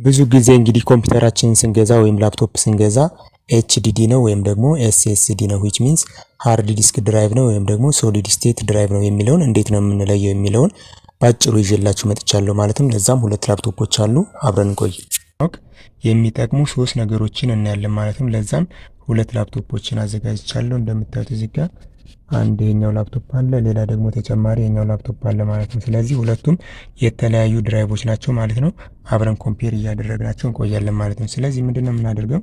ብዙ ጊዜ እንግዲህ ኮምፒውተራችንን ስንገዛ ወይም ላፕቶፕ ስንገዛ ኤችዲዲ ነው ወይም ደግሞ ኤስኤስዲ ነው which means ሃርድ ዲስክ ድራይቭ ነው ወይም ደግሞ ሶሊድ ስቴት ድራይቭ ነው የሚለውን እንዴት ነው የምንለየው የሚለውን ባጭሩ ይዤላችሁ መጥቻለሁ ማለትም ለዛም ሁለት ላፕቶፖች አሉ አብረን እንቆይ። የሚጠቅሙ ሶስት ነገሮችን እናያለን ማለትም ለዛም ሁለት ላፕቶፖችን አዘጋጅቻለሁ። እንደምታዩት እዚህ ጋር አንድ የኛው ላፕቶፕ አለ፣ ሌላ ደግሞ ተጨማሪ የኛው ላፕቶፕ አለ ማለት ነው። ስለዚህ ሁለቱም የተለያዩ ድራይቮች ናቸው ማለት ነው። አብረን ኮምፔር እያደረግናቸው እንቆያለን ማለት ነው። ስለዚህ ምንድነው የምናደርገው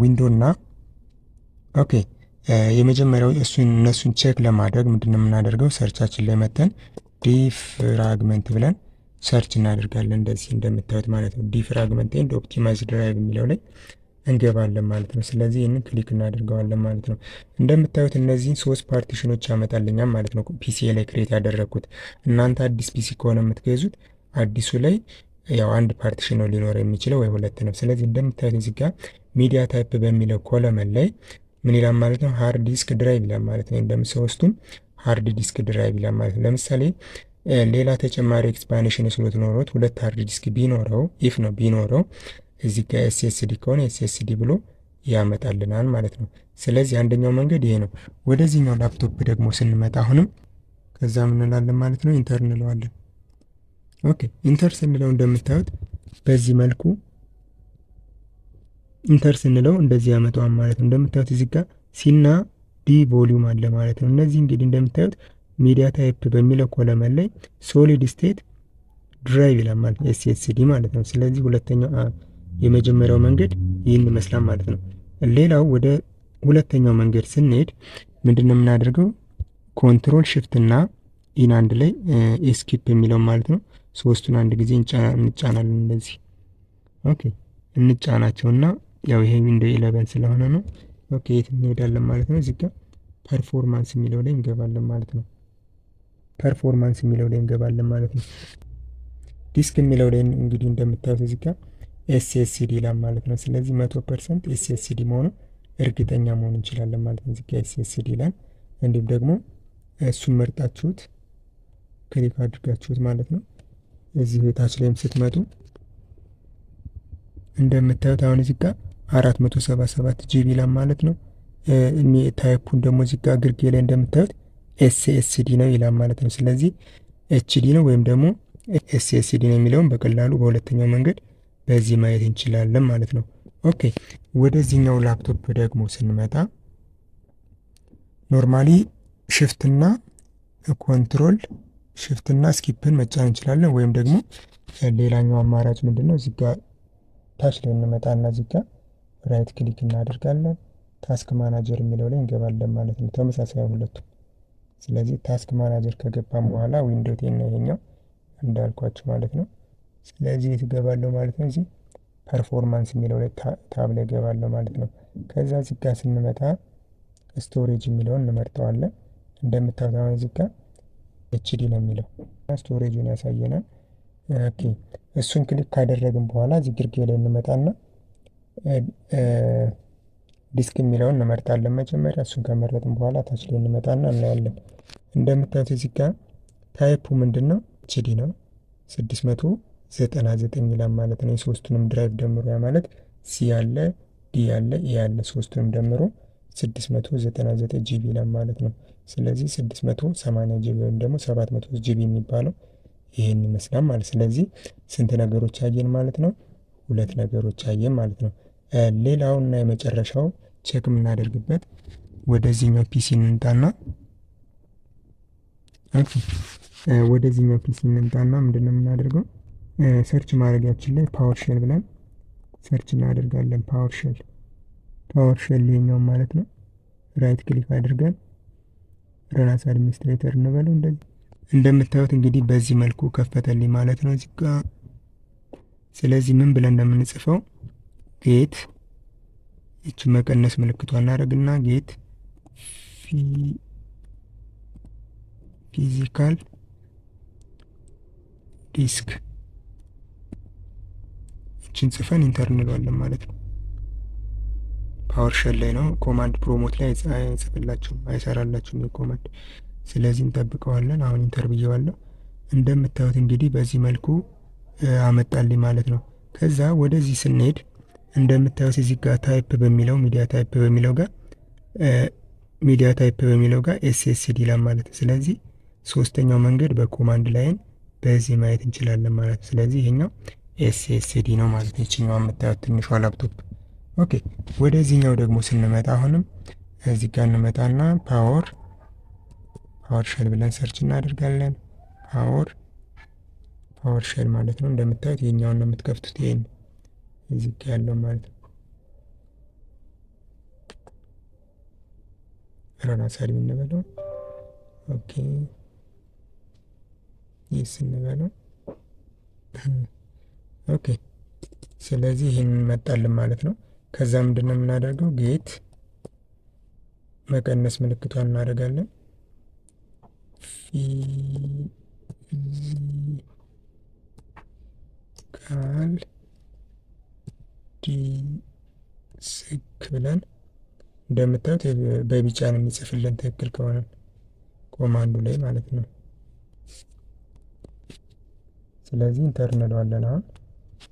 ዊንዶ እና ኦኬ የመጀመሪያው እነሱን ቼክ ለማድረግ ምንድነው የምናደርገው ሰርቻችን ላይ መተን ዲፍራግመንት ብለን ሰርች እናደርጋለን እንደዚህ እንደምታዩት ማለት ነው። ዲፍራግመንት ኤንድ ኦፕቲማይዝ ድራይቭ የሚለው ላይ እንገባለን ማለት ነው። ስለዚህ ይህንን ክሊክ እናደርገዋለን ማለት ነው። እንደምታዩት እነዚህን ሶስት ፓርቲሽኖች ያመጣልኛል ማለት ነው። ፒሲ ላይ ክሬት ያደረግኩት እናንተ አዲስ ፒሲ ከሆነ የምትገዙት አዲሱ ላይ ያው አንድ ፓርቲሽን ነው ሊኖር የሚችለው ወይ ሁለት ነው። ስለዚህ እንደምታዩት እዚህ ጋር ሚዲያ ታይፕ በሚለው ኮለመን ላይ ምን ይላል ማለት ነው ሃርድ ዲስክ ድራይቭ ይላል ማለት ነው። እንደምትሰውስቱም ሃርድ ዲስክ ድራይቭ ይላል ማለት ነው። ለምሳሌ ሌላ ተጨማሪ ኤክስፓንሽን ስሎት ኖሮት ሁለት ሃርድ ዲስክ ቢኖረው ኢፍ ነው ቢኖረው እዚህ ጋር ኤስኤስዲ ከሆነ ኤስኤስዲ ብሎ ያመጣልናል ማለት ነው። ስለዚህ አንደኛው መንገድ ይሄ ነው። ወደዚህኛው ላፕቶፕ ደግሞ ስንመጣ አሁንም ከዛ ምን እንላለን ማለት ነው ኢንተር እንለዋለን። ኦኬ ኢንተር ስንለው እንደምታዩት በዚህ መልኩ ኢንተር ስንለው እንደዚህ ያመጣዋል ማለት ነው። እንደምታዩት እዚህ ጋር ሲና ዲ ቮሊዩም አለ ማለት ነው። እነዚህ እንግዲህ እንደምታዩት ሚዲያ ታይፕ በሚለው ኮለመን ላይ ሶሊድ ስቴት ድራይቭ ይላል ማለት ነው ኤስኤስዲ ማለት ነው። ስለዚህ ሁለተኛው የመጀመሪያው መንገድ ይህን ይመስላል ማለት ነው። ሌላው ወደ ሁለተኛው መንገድ ስንሄድ ምንድነው የምናደርገው ኮንትሮል ሽፍት እና ኢን አንድ ላይ ኤስኬፕ የሚለው ማለት ነው። ሶስቱን አንድ ጊዜ እንጫናለን እንደዚህ ኦኬ እንጫናቸውና ያው ይሄ ዊንዶው 11 ስለሆነ ነው። ኦኬ የት እንሄዳለን ማለት ነው። እዚህ ጋር ፐርፎርማንስ የሚለው ላይ እንገባለን ማለት ነው። ፐርፎርማንስ የሚለው ላይ እንገባለን ማለት ነው። ዲስክ የሚለው ላይ እንግዲህ እንደምታዩት እዚህ ጋር ኤስኤስዲ ይላል ማለት ነው። ስለዚህ 100% ኤስኤስዲ መሆኑ እርግጠኛ መሆን እንችላለን ማለት ነው። እዚህ ጋር ኤስኤስዲ ይላል። እንዲሁም ደግሞ እሱን መርጣችሁት ክሊክ አድርጋችሁት ማለት ነው። እዚህ ታች ላይም ስትመጡ እንደምታዩት አሁን እዚህ ጋር 477 ጂቢ ይላል ማለት ነው። ታይፑን ደግሞ እዚህ ጋር ግርጌ ላይ እንደምታዩት ኤስኤስዲ ነው ይላል ማለት ነው። ስለዚህ ኤችዲ ነው ወይም ደግሞ ኤስኤስዲ ነው የሚለውን በቀላሉ በሁለተኛው መንገድ በዚህ ማየት እንችላለን ማለት ነው። ኦኬ ወደዚህኛው ላፕቶፕ ደግሞ ስንመጣ ኖርማሊ ሽፍትና ኮንትሮል ሽፍትና ስኪፕን መጫን እንችላለን። ወይም ደግሞ ሌላኛው አማራጭ ምንድነው እዚህ ጋር ታች ላይ እንመጣና እዚህ ጋር ራይት ክሊክ እናደርጋለን። ታስክ ማናጀር የሚለው ላይ እንገባለን ማለት ነው። ተመሳሳይ ሁለቱም። ስለዚህ ታስክ ማናጀር ከገባን በኋላ ዊንዶው 10 ነው ይሄኛው እንዳልኳችሁ ማለት ነው። ስለዚህ ትገባለሁ ማለት ነው። እዚህ ፐርፎርማንስ የሚለው ላይ ታብ ላይ ገባለሁ ማለት ነው። ከዛ እዚህ ጋር ስንመጣ ስቶሬጅ የሚለውን እንመርጠዋለን። እንደምታዩት አሁን እዚህ ጋር ኤችዲ ነው የሚለው ስቶሬጁን ያሳየናል። ኦኬ እሱን ክሊክ ካደረግን በኋላ እዚህ ግርጌ ላይ እንመጣና ዲስክ የሚለውን እንመርጣለን መጀመሪያ። እሱን ከመረጥን በኋላ ታች ላይ እንመጣና እናያለን። እንደምታዩት እዚህ ጋር ታይፑ ምንድነው ኤችዲ ነው 699 ይላል ማለት ነው። የሶስቱንም ድራይቭ ደምሮ ያ ማለት ሲ ያለ ዲ ያለ ኢ ያለ ሶስቱንም ደምሮ 699 ጂቢ ይላል ማለት ነው። ስለዚህ 680 ጂቢ ወይም ደግሞ 700 ጂቢ የሚባለው ይሄን ይመስላል ማለት። ስለዚህ ስንት ነገሮች አየን ማለት ነው? ሁለት ነገሮች አየን ማለት ነው። ሌላውና የመጨረሻው ቼክ የምናደርግበት ወደዚህኛው ፒሲ እንምጣና ወደዚህኛው ፒሲ እንምጣና ምንድነው የምናደርገው ሰርች ማድረጊያችን ላይ ፓወር ሼል ብለን ሰርች እናደርጋለን። ፓወር ሼል ይሄኛው ማለት ነው። ራይት ክሊክ አድርገን ረናስ አድሚኒስትሬተር እንበለው እንደዚህ። እንደምታዩት እንግዲህ በዚህ መልኩ ከፈተልኝ ማለት ነው እዚህ ጋር። ስለዚህ ምን ብለን እንደምንጽፈው ጌት እቺ መቀነስ ምልክቷን እናደርግና ጌት ፊዚካል ዲስክ እቺን ጽፈን ኢንተር እንለዋለን ማለት ነው። ፓወር ሼል ላይ ነው። ኮማንድ ፕሮሞት ላይ አይጽፍላችሁም አይሰራላችሁም የኮማንድ። ስለዚህ እንጠብቀዋለን። አሁን ኢንተር ብየዋለሁ። እንደምታዩት እንግዲህ በዚህ መልኩ አመጣልኝ ማለት ነው። ከዛ ወደዚህ ስንሄድ እንደምታዩት እዚህ ጋር ታይፕ በሚለው ሚዲያ ታይፕ በሚለው ጋር ኤስኤስዲ ይላል ማለት ነው። ስለዚህ ሶስተኛው መንገድ በኮማንድ ላይን በዚህ ማየት እንችላለን ማለት ነው። ስለዚህ ይሄኛው ኤስኤስዲ ነው ማለት ነው። ይችኛው የምታዩት ትንሿ ላፕቶፕ። ኦኬ ወደዚህኛው ደግሞ ስንመጣ አሁንም እዚህ ጋር እንመጣና ፓወር ሼል ብለን ሰርች እናደርጋለን። ፓወር ሼል ማለት ነው። እንደምታዩት የኛውን ነው የምትከፍቱት። ይሄን እዚህ ጋር ያለው ማለት ነው። ራና ሳሪ እንበለው። ኦኬ ይስ እንበለው። ኦኬ ስለዚህ ይሄን መጣልን ማለት ነው። ከዛ ምንድነው የምናደርገው? ጌት መቀነስ ምልክቷን እናደርጋለን። ፊዚካል ዲስክ ብለን እንደምታዩት በቢጫ ነው የሚጽፍልን ትክክል ከሆነ ኮማንዱ ላይ ማለት ነው። ስለዚህ ኢንተር እንለዋለን። አሁን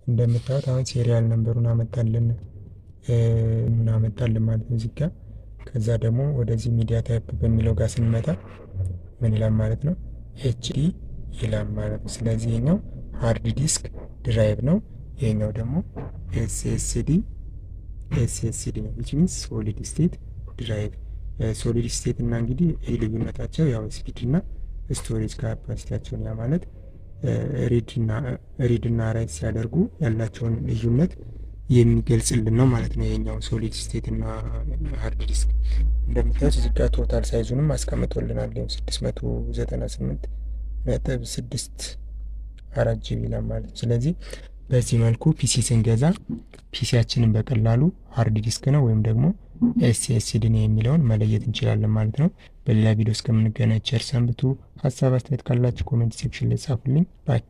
እንደምታዩት አሁን ሴሪያል ነምበሩን አመጣልን ማለት ነው እዚህ ጋር። ከዛ ደግሞ ወደዚህ ሚዲያ ታይፕ በሚለው ጋር ስንመጣ ምን ይላል ማለት ነው? ኤችዲ ይላል ማለት ነው። ስለዚህ ይሄኛው ሃርድ ዲስክ ድራይቭ ነው። ይሄኛው ደግሞ ኤስኤስዲ ነው which means ሶሊድ ስቴት ድራይቭ። ሶሊድ ስቴት እና እንግዲህ ልዩነታቸው ያው ስፒድ እና ስቶሬጅ ካፓሲቲያቸውን ያ ማለት ሪድ እና ራይት ሲያደርጉ ያላቸውን ልዩነት የሚገልጽልን ነው ማለት ነው። ይሄኛው ሶሊድ ስቴት እና ሃርድ ዲስክ እንደምታዩት እዚህ ጋር ቶታል ሳይዙንም አስቀምጦልናል 698.64 ጂቢ ይላል ማለት ነው። ስለዚህ በዚህ መልኩ ፒሲ ስንገዛ ፒሲያችንን በቀላሉ ሃርድ ዲስክ ነው ወይም ደግሞ ኤስኤስዲ ነው የሚለውን መለየት እንችላለን ማለት ነው። በሌላ ቪዲዮ እስከምንገናኝ ቸር ሰንብቱ። ሀሳብ አስተያየት ካላችሁ ኮሜንት ሴክሽን ላይ ጻፉልኝ። ባይ